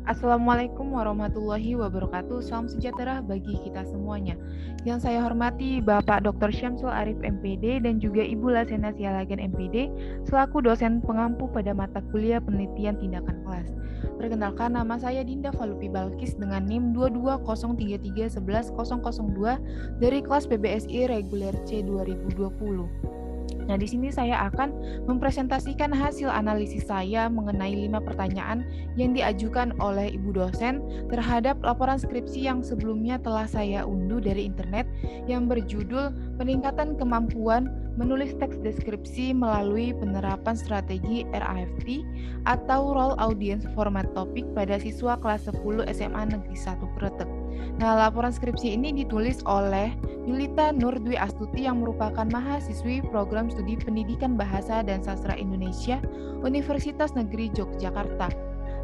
Assalamualaikum warahmatullahi wabarakatuh. Salam sejahtera bagi kita semuanya. Yang saya hormati Bapak Dr. Syamsul Arif MPD dan juga Ibu Lasena Sialagan MPD selaku dosen pengampu pada mata kuliah penelitian tindakan kelas. Perkenalkan, nama saya Dinda Falupi Balkis dengan NIM 22033110002 dari kelas PBSI reguler C 2020. Nah, di sini saya akan mempresentasikan hasil analisis saya mengenai 5 pertanyaan yang diajukan oleh Ibu dosen terhadap laporan skripsi yang sebelumnya telah saya unduh dari internet yang berjudul Peningkatan Kemampuan Menulis Teks Deskripsi Melalui Penerapan Strategi RAFT atau Role Audience Format Topik pada siswa kelas 10 SMA Negeri 1 Kretek. Nah, laporan skripsi ini ditulis oleh Yulita Nur Dwi Astuti yang merupakan mahasiswi program studi Pendidikan Bahasa dan Sastra Indonesia Universitas Negeri Yogyakarta.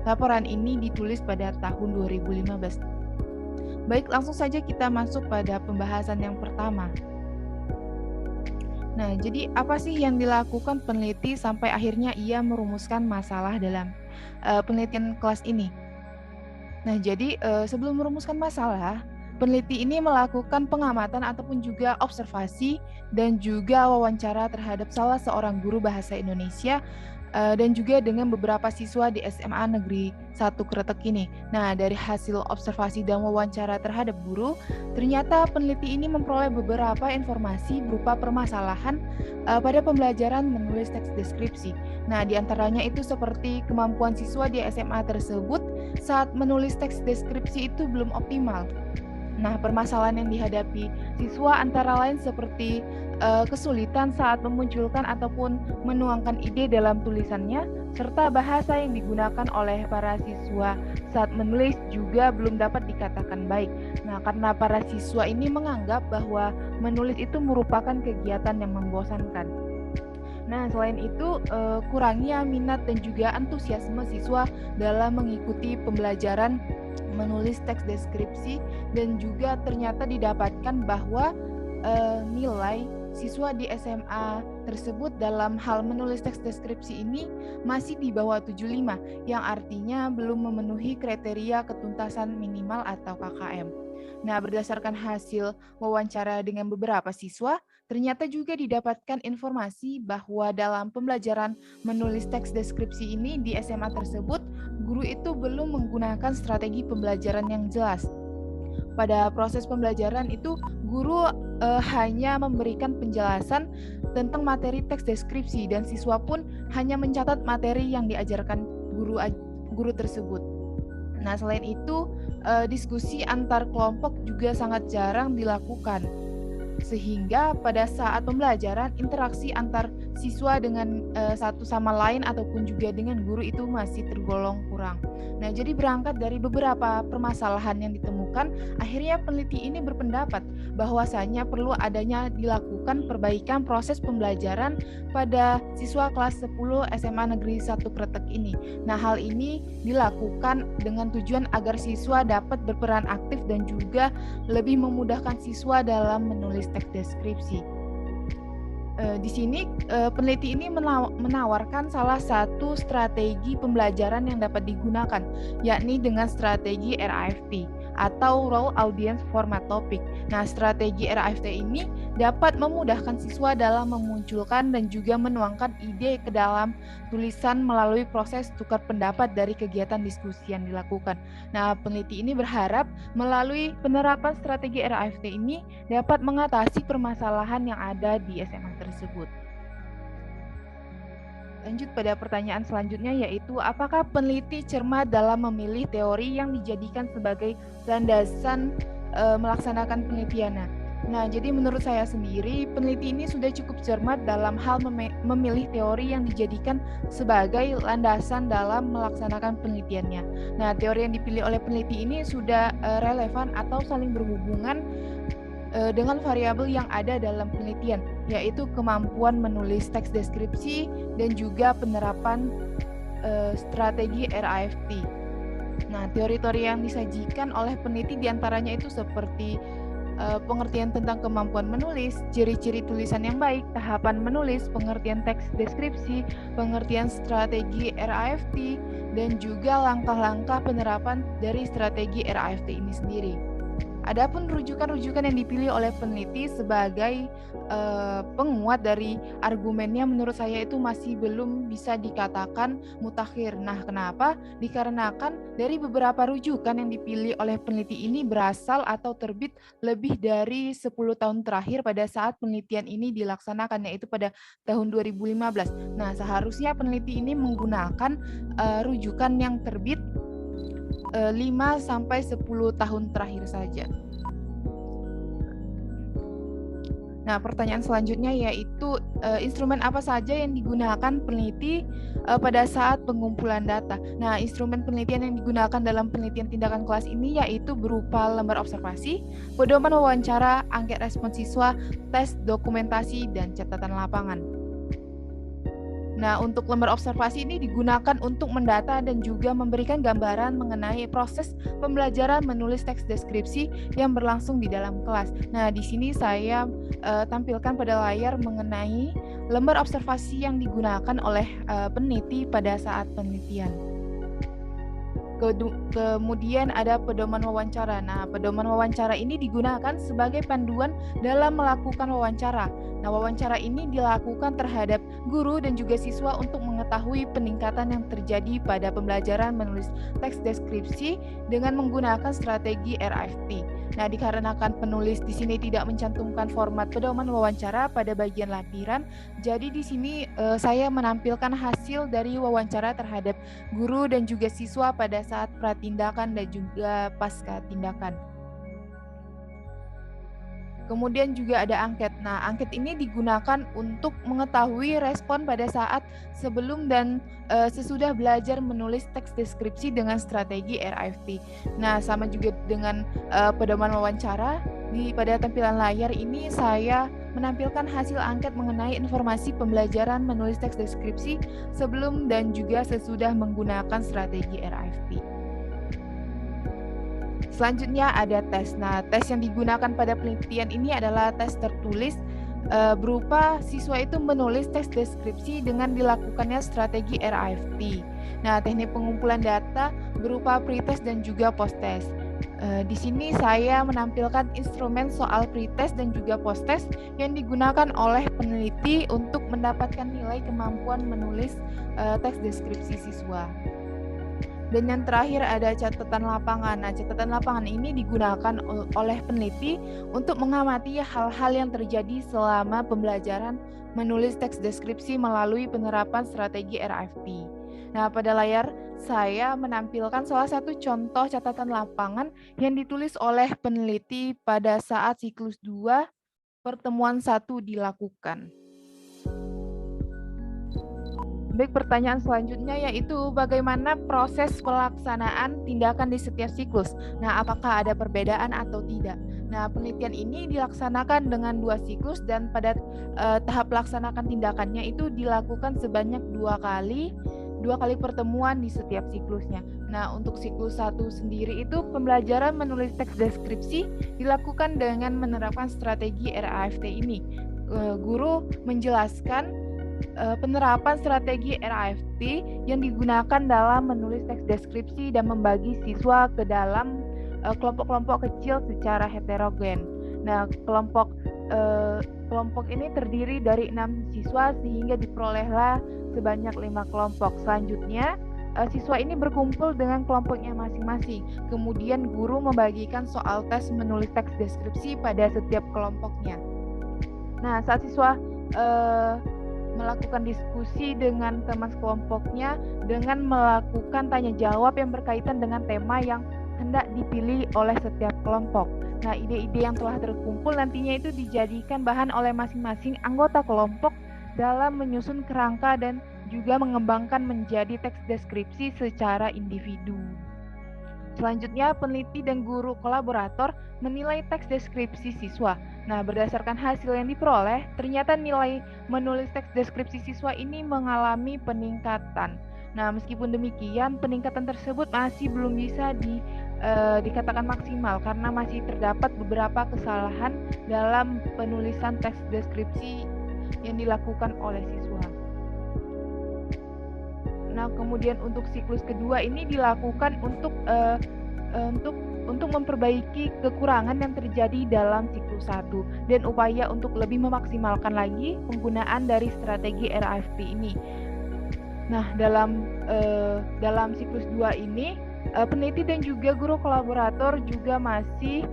Laporan ini ditulis pada tahun 2015. Baik, langsung saja kita masuk pada pembahasan yang pertama. Nah, jadi apa sih yang dilakukan peneliti sampai akhirnya ia merumuskan masalah dalam penelitian kelas ini? Nah, jadi sebelum merumuskan masalah, peneliti ini melakukan pengamatan ataupun juga observasi dan juga wawancara terhadap salah seorang guru bahasa Indonesia dan juga dengan beberapa siswa di SMA Negeri 1 Kretek ini. Nah, dari hasil observasi dan wawancara terhadap guru, ternyata peneliti ini memperoleh beberapa informasi berupa permasalahan pada pembelajaran menulis teks deskripsi. Nah, di antaranya itu seperti kemampuan siswa di SMA tersebut saat menulis teks deskripsi itu belum optimal. Nah, permasalahan yang dihadapi siswa antara lain seperti kesulitan saat memunculkan ataupun menuangkan ide dalam tulisannya, serta bahasa yang digunakan oleh para siswa saat menulis juga belum dapat dikatakan baik. Nah, karena para siswa ini menganggap bahwa menulis itu merupakan kegiatan yang membosankan. Nah, selain itu, kurangnya minat dan juga antusiasme siswa dalam mengikuti pembelajaran menulis teks deskripsi dan juga ternyata didapatkan bahwa nilai siswa di SMA tersebut dalam hal menulis teks deskripsi ini masih di bawah 75, yang artinya belum memenuhi kriteria ketuntasan minimal atau KKM. Nah, berdasarkan hasil wawancara dengan beberapa siswa, ternyata juga didapatkan informasi bahwa dalam pembelajaran menulis teks deskripsi ini di SMA tersebut, guru itu belum menggunakan strategi pembelajaran yang jelas. Pada proses pembelajaran itu, guru hanya memberikan penjelasan tentang materi teks deskripsi dan siswa pun hanya mencatat materi yang diajarkan guru tersebut. Nah, selain itu, diskusi antar kelompok juga sangat jarang dilakukan. Sehingga pada saat pembelajaran, interaksi antar siswa dengan satu sama lain ataupun juga dengan guru itu masih tergolong kurang. Nah, jadi berangkat dari beberapa permasalahan yang ditemukan, akhirnya peneliti ini berpendapat bahwasanya perlu adanya dilakukan perbaikan proses pembelajaran pada siswa kelas 10 SMA Negeri 1 Kretek ini. Nah, hal ini dilakukan dengan tujuan agar siswa dapat berperan aktif dan juga lebih memudahkan siswa dalam menulis teks deskripsi. Di sini peneliti ini menawarkan salah satu strategi pembelajaran yang dapat digunakan, yakni dengan strategi RAFT atau Role Audience Format Topic. Nah, strategi RAFT ini dapat memudahkan siswa dalam memunculkan dan juga menuangkan ide ke dalam tulisan melalui proses tukar pendapat dari kegiatan diskusi yang dilakukan. Nah, peneliti ini berharap melalui penerapan strategi RAFT ini dapat mengatasi permasalahan yang ada di SMA tersebut. Lanjut pada pertanyaan selanjutnya, yaitu apakah peneliti cermat dalam memilih teori yang dijadikan sebagai landasan melaksanakan penelitiannya. Nah, jadi menurut saya sendiri, peneliti ini sudah cukup cermat dalam hal memilih teori yang dijadikan sebagai landasan dalam melaksanakan penelitiannya. Nah, teori yang dipilih oleh peneliti ini sudah relevan atau saling berhubungan dengan variabel yang ada dalam penelitian, yaitu kemampuan menulis teks deskripsi dan juga penerapan strategi RAFT. Nah, teori-teori yang disajikan oleh peneliti diantaranya itu seperti pengertian tentang kemampuan menulis, ciri-ciri tulisan yang baik, tahapan menulis, pengertian teks deskripsi, pengertian strategi RAFT, dan juga langkah-langkah penerapan dari strategi RAFT ini sendiri. Adapun rujukan-rujukan yang dipilih oleh peneliti sebagai penguat dari argumennya menurut saya itu masih belum bisa dikatakan mutakhir. Nah, kenapa? Dikarenakan dari beberapa rujukan yang dipilih oleh peneliti ini berasal atau terbit lebih dari 10 tahun terakhir pada saat penelitian ini dilaksanakan, yaitu pada tahun 2015. Nah, seharusnya peneliti ini menggunakan rujukan yang terbit 5-10 tahun terakhir saja. Nah, pertanyaan selanjutnya yaitu instrumen apa saja yang digunakan peneliti pada saat pengumpulan data. Nah, instrumen penelitian yang digunakan dalam penelitian tindakan kelas ini yaitu berupa lembar observasi, pedoman wawancara, angket respon siswa, tes dokumentasi, dan catatan lapangan. Nah, untuk lembar observasi ini digunakan untuk mendata dan juga memberikan gambaran mengenai proses pembelajaran menulis teks deskripsi yang berlangsung di dalam kelas. Nah, di sini saya tampilkan pada layar mengenai lembar observasi yang digunakan oleh peneliti pada saat penelitian. Kemudian ada pedoman wawancara. Nah, pedoman wawancara ini digunakan sebagai panduan dalam melakukan wawancara. Nah, wawancara ini dilakukan terhadap guru dan juga siswa untuk mengetahui peningkatan yang terjadi pada pembelajaran menulis teks deskripsi dengan menggunakan strategi RAFT. Nah, dikarenakan penulis di sini tidak mencantumkan format pedoman wawancara pada bagian lampiran, jadi di sini saya menampilkan hasil dari wawancara terhadap guru dan juga siswa pada saat pratindakan dan juga pasca tindakan. Kemudian juga ada angket. Nah, angket ini digunakan untuk mengetahui respon pada saat sebelum dan sesudah belajar menulis teks deskripsi dengan strategi RAFT. Nah, sama juga dengan pedoman wawancara. Pada tampilan layar ini saya menampilkan hasil angket mengenai informasi pembelajaran menulis teks deskripsi sebelum dan juga sesudah menggunakan strategi RAFT. Selanjutnya ada tes. Nah, tes yang digunakan pada penelitian ini adalah tes tertulis berupa siswa itu menulis teks deskripsi dengan dilakukannya strategi RAFT. Nah, teknik pengumpulan data berupa pretest dan juga posttest. Di sini saya menampilkan instrumen soal pretest dan juga posttest yang digunakan oleh peneliti untuk mendapatkan nilai kemampuan menulis teks deskripsi siswa. Dan yang terakhir ada catatan lapangan. Nah, catatan lapangan ini digunakan oleh peneliti untuk mengamati hal-hal yang terjadi selama pembelajaran menulis teks deskripsi melalui penerapan strategi RAFT. Nah, pada layar saya menampilkan salah satu contoh catatan lapangan yang ditulis oleh peneliti pada saat siklus 2 pertemuan 1 dilakukan. Baik, pertanyaan selanjutnya yaitu bagaimana proses pelaksanaan tindakan di setiap siklus. Nah, apakah ada perbedaan atau tidak? Nah, penelitian ini dilaksanakan dengan 2 siklus dan pada tahap laksanakan tindakannya itu dilakukan sebanyak 2 kali pertemuan di setiap siklusnya. Nah, untuk siklus 1 sendiri itu pembelajaran menulis teks deskripsi dilakukan dengan menerapkan strategi RAFT ini. Guru menjelaskan penerapan strategi RAFT yang digunakan dalam menulis teks deskripsi dan membagi siswa ke dalam kelompok-kelompok kecil secara heterogen. Nah, kelompok ini terdiri dari 6 siswa sehingga diperolehlah sebanyak 5 kelompok. Selanjutnya, siswa ini berkumpul dengan kelompoknya masing-masing. Kemudian guru membagikan soal tes menulis teks deskripsi pada setiap kelompoknya. Nah, saat siswa melakukan diskusi dengan teman sekelompoknya dengan melakukan tanya jawab yang berkaitan dengan tema yang hendak dipilih oleh setiap kelompok. Nah, ide-ide yang telah terkumpul nantinya itu dijadikan bahan oleh masing-masing anggota kelompok dalam menyusun kerangka dan juga mengembangkan menjadi teks deskripsi secara individu. Selanjutnya, peneliti dan guru kolaborator menilai teks deskripsi siswa. Nah, berdasarkan hasil yang diperoleh, ternyata nilai menulis teks deskripsi siswa ini mengalami peningkatan. Nah, meskipun demikian, peningkatan tersebut masih belum bisa dikatakan maksimal karena masih terdapat beberapa kesalahan dalam penulisan teks deskripsi yang dilakukan oleh siswa. Nah, kemudian untuk siklus kedua ini dilakukan untuk memperbaiki kekurangan yang terjadi dalam siklus 1 dan upaya untuk lebih memaksimalkan lagi penggunaan dari strategi RAFP ini. Nah, dalam siklus 2 ini peneliti dan juga guru kolaborator juga masih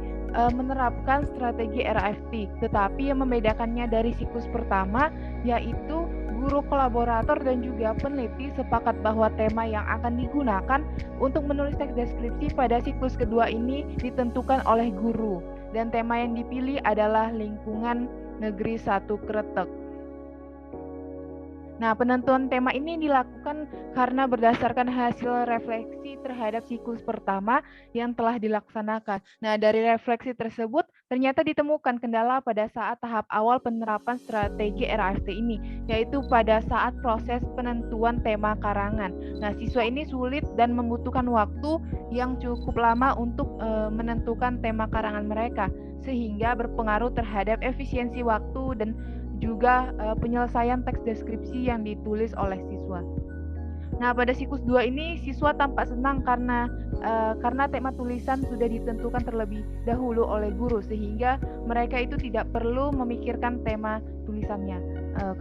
menerapkan strategi RAFP, tetapi yang membedakannya dari siklus pertama yaitu guru kolaborator dan juga peneliti sepakat bahwa tema yang akan digunakan untuk menulis teks deskripsi pada siklus kedua ini ditentukan oleh guru, dan tema yang dipilih adalah lingkungan negeri 1 Kretek. Nah, penentuan tema ini dilakukan karena berdasarkan hasil refleksi terhadap siklus pertama yang telah dilaksanakan. Nah, dari refleksi tersebut ternyata ditemukan kendala pada saat tahap awal penerapan strategi RAFT ini, yaitu pada saat proses penentuan tema karangan. Nah, siswa ini sulit dan membutuhkan waktu yang cukup lama untuk menentukan tema karangan mereka, sehingga berpengaruh terhadap efisiensi waktu dan juga penyelesaian teks deskripsi yang ditulis oleh siswa. Nah, pada siklus 2 ini siswa tampak senang karena tema tulisan sudah ditentukan terlebih dahulu oleh guru, sehingga mereka itu tidak perlu memikirkan tema tulisannya.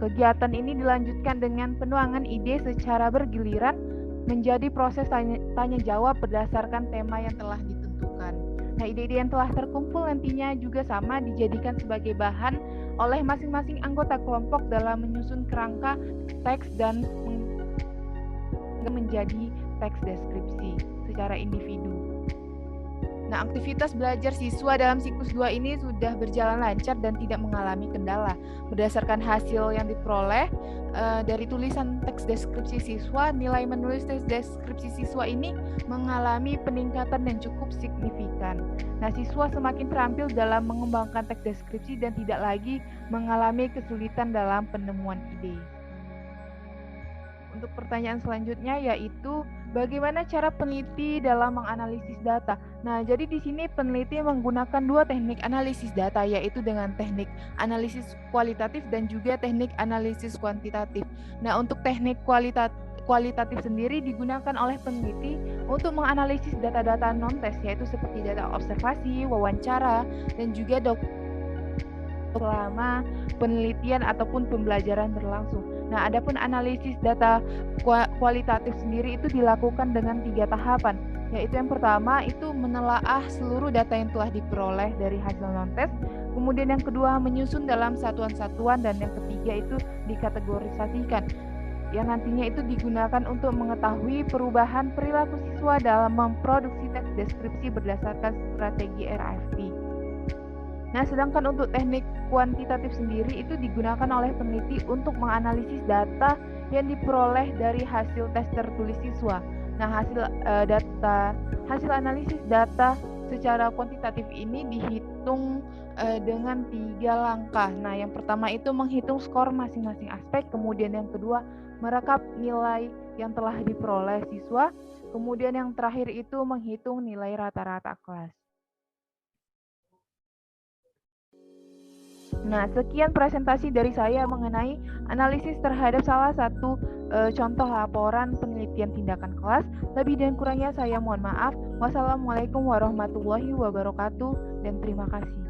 Kegiatan ini dilanjutkan dengan penuangan ide secara bergiliran menjadi proses tanya jawab berdasarkan tema yang telah ditentukan. Nah, ide-ide yang telah terkumpul nantinya juga sama dijadikan sebagai bahan oleh masing-masing anggota kelompok dalam menyusun kerangka teks dan menjadi teks deskripsi secara individu. Nah, aktivitas belajar siswa dalam siklus 2 ini sudah berjalan lancar dan tidak mengalami kendala. Berdasarkan hasil yang diperoleh dari tulisan teks deskripsi siswa, nilai menulis teks deskripsi siswa ini mengalami peningkatan yang cukup signifikan. Nah, siswa semakin terampil dalam mengembangkan teks deskripsi dan tidak lagi mengalami kesulitan dalam penemuan ide. Untuk pertanyaan selanjutnya yaitu bagaimana cara peneliti dalam menganalisis data. Nah, jadi di sini peneliti menggunakan dua teknik analisis data, yaitu dengan teknik analisis kualitatif dan juga teknik analisis kuantitatif. Nah, untuk teknik kualitatif sendiri digunakan oleh peneliti untuk menganalisis data-data non-tes, yaitu seperti data observasi, wawancara, dan juga selama penelitian ataupun pembelajaran berlangsung. Nah, adapun analisis data kualitatif sendiri itu dilakukan dengan 3 tahapan, yaitu yang pertama itu menelaah seluruh data yang telah diperoleh dari hasil non-tes, kemudian yang kedua menyusun dalam satuan-satuan, dan yang ketiga itu dikategorisasikan, yang nantinya itu digunakan untuk mengetahui perubahan perilaku siswa dalam memproduksi teks deskripsi berdasarkan strategi RAFP. Nah, sedangkan untuk teknik kuantitatif sendiri itu digunakan oleh peneliti untuk menganalisis data yang diperoleh dari hasil tes tertulis siswa. Nah, hasil analisis data secara kuantitatif ini dihitung dengan 3 langkah. Nah, yang pertama itu menghitung skor masing-masing aspek, kemudian yang kedua merekap nilai yang telah diperoleh siswa, kemudian yang terakhir itu menghitung nilai rata-rata kelas. Nah, sekian presentasi dari saya mengenai analisis terhadap salah satu contoh laporan penelitian tindakan kelas. Lebih dan kurangnya saya mohon maaf. Wassalamualaikum warahmatullahi wabarakatuh dan terima kasih.